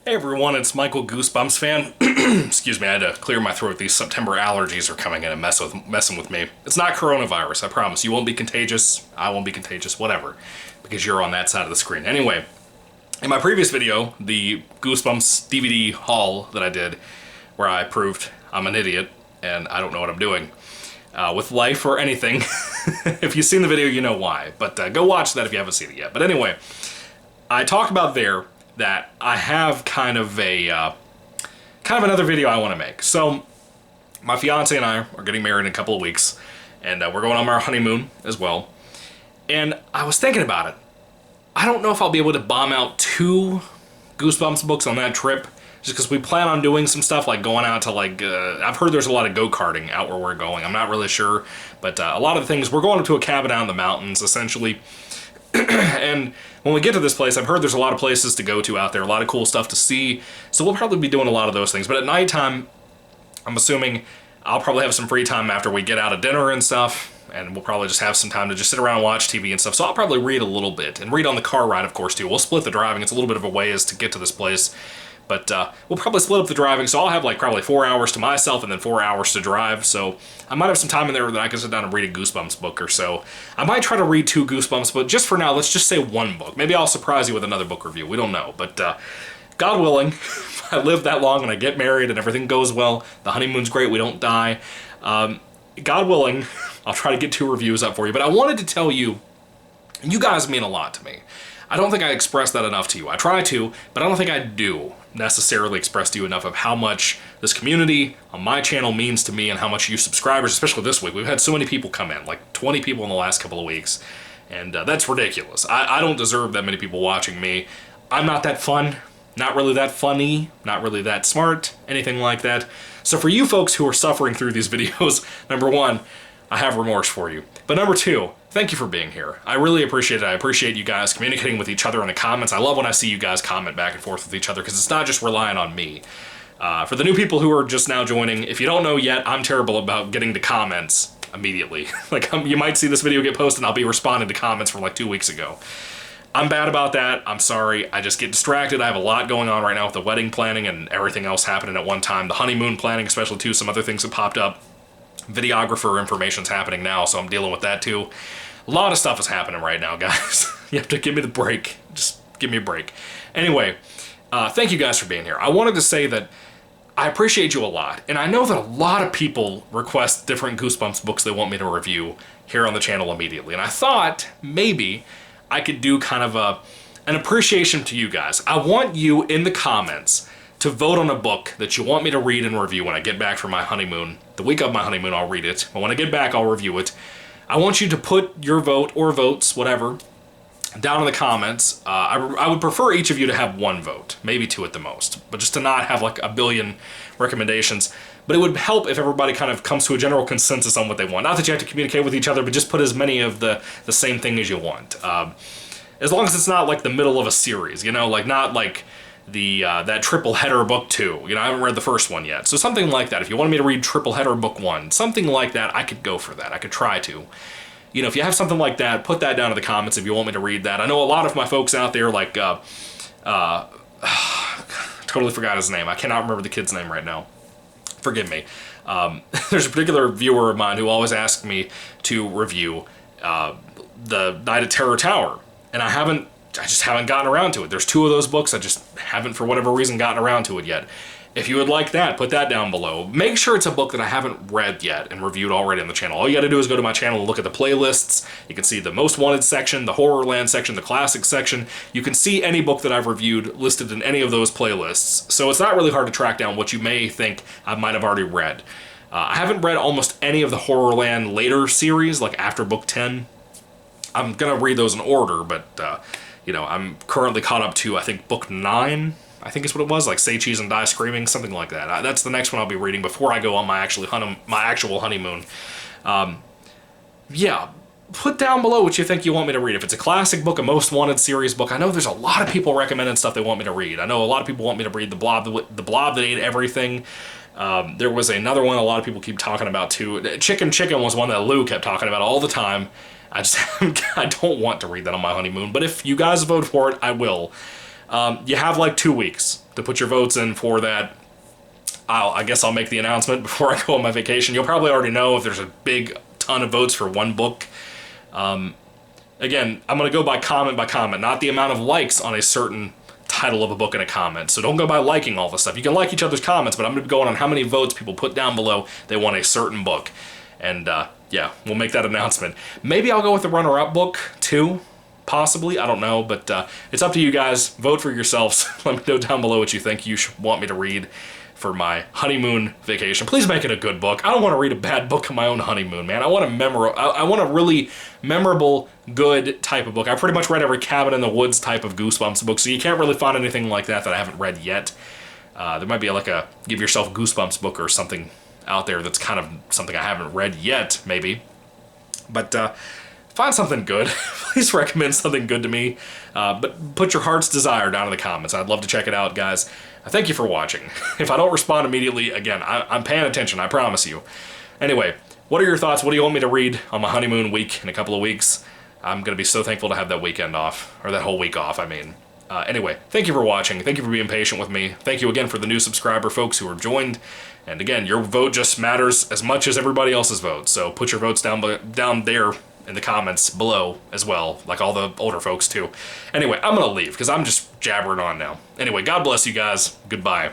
Hey everyone, it's Michael GoosebumpsFan. Excuse me, I had to clear my throat. These September allergies are coming in and messing with me. It's not coronavirus, I promise. You won't be contagious, I won't be contagious, whatever, because you're on that side of the screen. Anyway, in my previous video, the Goosebumps DVD haul that I did, where I proved I'm an idiot and I don't know what I'm doing with life or anything. If you've seen the video, you know why. But go watch that if you haven't seen it yet. But anyway, I talked about there that I have kind of another video I want to make. So my fiance and I are getting married in a couple of weeks, and we're going on our honeymoon as well. And I was thinking about it. I don't know if I'll be able to bomb out 2 Goosebumps books on that trip, just because we plan on doing some stuff like going out to I've heard there's a lot of go-karting out where we're going. I'm not really sure, but a lot of the things, we're going to a cabin out in the mountains essentially. And when we get to this place, I've heard there's a lot of places to go to out there, a lot of cool stuff to see, so we'll probably be doing a lot of those things. But at nighttime, I'm assuming I'll probably have some free time after we get out of dinner and stuff, and we'll probably just have some time to just sit around and watch TV and stuff, so I'll probably read a little bit, and read on the car ride, of course, too. We'll split the driving. It's a little bit of a ways to get to this place, but we'll probably split up the driving, so I'll have probably 4 hours to myself and then 4 hours to drive, so I might have some time in there that I can sit down and read a Goosebumps book or so. I might try to read 2 Goosebumps, but just for now, let's just say 1 book. Maybe I'll surprise you with another book review. We don't know, but God willing, if I live that long and I get married and everything goes well, the honeymoon's great, we don't die, God willing, I'll try to get 2 reviews up for you. But I wanted to tell you, you guys mean a lot to me. I don't think I express that enough to you. I try to, but I don't think I do necessarily express to you enough of how much this community on my channel means to me and how much you subscribers, especially this week. We've had so many people come in, like 20 people in the last couple of weeks, and that's ridiculous. I don't deserve that many people watching me. I'm not that fun, not really that funny, not really that smart, anything like that. So for you folks who are suffering through these videos, number 1, I have remorse for you. But number 2, thank you for being here. I really appreciate it. I appreciate you guys communicating with each other in the comments. I love when I see you guys comment back and forth with each other, because it's not just relying on me. For the new people who are just now joining, if you don't know yet, I'm terrible about getting to comments immediately. You might see this video get posted and I'll be responding to comments from 2 weeks ago. I'm bad about that. I'm sorry. I just get distracted. I have a lot going on right now with the wedding planning and everything else happening at one time. The honeymoon planning, especially too, some other things that popped up. Videographer information's happening now, so I'm dealing with that too. A lot of stuff is happening right now, guys. You have to give me the break. Just give me a break. Anyway, thank you guys for being here. I wanted to say that I appreciate you a lot, and I know that a lot of people request different Goosebumps books they want me to review here on the channel immediately, and I thought maybe I could do kind of an appreciation to you guys. I want you in the comments to vote on a book that you want me to read and review when I get back from my honeymoon. The week of my honeymoon, I'll read it, but when I get back, I'll review it. I want you to put your vote, or votes, whatever, down in the comments. I would prefer each of you to have 1 vote, maybe 2 at the most, but just to not have a billion recommendations. But it would help if everybody kind of comes to a general consensus on what they want. Not that you have to communicate with each other, but just put as many of the same thing as you want. As long as it's not the middle of a series, not that triple header book 2. I haven't read the first one yet. So something like that. If you wanted me to read triple header book 1, something like that, I could go for that. I could try to. If you have something like that, put that down in the comments if you want me to read that. I know a lot of my folks out there, totally forgot his name. I cannot remember the kid's name right now. Forgive me. There's a particular viewer of mine who always asks me to review the Night at Terror Tower, and I just haven't gotten around to it. There's 2 of those books. I just haven't, for whatever reason, gotten around to it yet. If you would like that, put that down below. Make sure it's a book that I haven't read yet and reviewed already on the channel. All you gotta do is go to my channel and look at the playlists. You can see the Most Wanted section, the Horrorland section, the Classic section. You can see any book that I've reviewed listed in any of those playlists. So it's not really hard to track down what you may think I might have already read. I haven't read almost any of the Horrorland later series, like after book 10. I'm gonna read those in order, but I'm currently caught up to, I think, book 9, I think is what it was, Say Cheese and Die Screaming, something like that. That's the next one I'll be reading before I go on my actual honeymoon. Yeah, put down below what you think you want me to read. If it's a classic book, a Most Wanted series book, I know there's a lot of people recommending stuff they want me to read. I know a lot of people want me to read The Blob That Ate Everything. There was another one a lot of people keep talking about too. Chicken was one that Lou kept talking about all the time. I don't want to read that on my honeymoon, but if you guys vote for it, I will. You have like 2 weeks to put your votes in for that. I guess I'll make the announcement before I go on my vacation. You'll probably already know if there's a big ton of votes for one book. Again, I'm going to go by comment, not the amount of likes on a certain title of a book in a comment. So don't go by liking all this stuff. You can like each other's comments, but I'm going to be going on how many votes people put down below they want a certain book. And yeah, we'll make that announcement. Maybe I'll go with the runner-up book too. Possibly, I don't know, but it's up to you guys. Vote for yourselves. Let me know down below what you think you want me to read for my honeymoon vacation. Please make it a good book. I don't want to read a bad book on my own honeymoon, man. I want a really memorable, good type of book. I pretty much read every Cabin in the Woods type of Goosebumps book, so you can't really find anything like that I haven't read yet. There might be like a Give Yourself Goosebumps book or something out there that's kind of something I haven't read yet, maybe. But find something good. Please recommend something good to me. But put your heart's desire down in the comments. I'd love to check it out, guys. Thank you for watching. If I don't respond immediately, again, I'm paying attention, I promise you. Anyway, what are your thoughts? What do you want me to read on my honeymoon week in a couple of weeks? I'm going to be so thankful to have that weekend off, or that whole week off, I mean. Anyway, thank you for watching. Thank you for being patient with me. Thank you again for the new subscriber folks who have joined. And again, your vote just matters as much as everybody else's vote. So put your votes down there in the comments below as well, like all the older folks too. Anyway, I'm gonna leave because I'm just jabbering on now. Anyway, God bless you guys. Goodbye.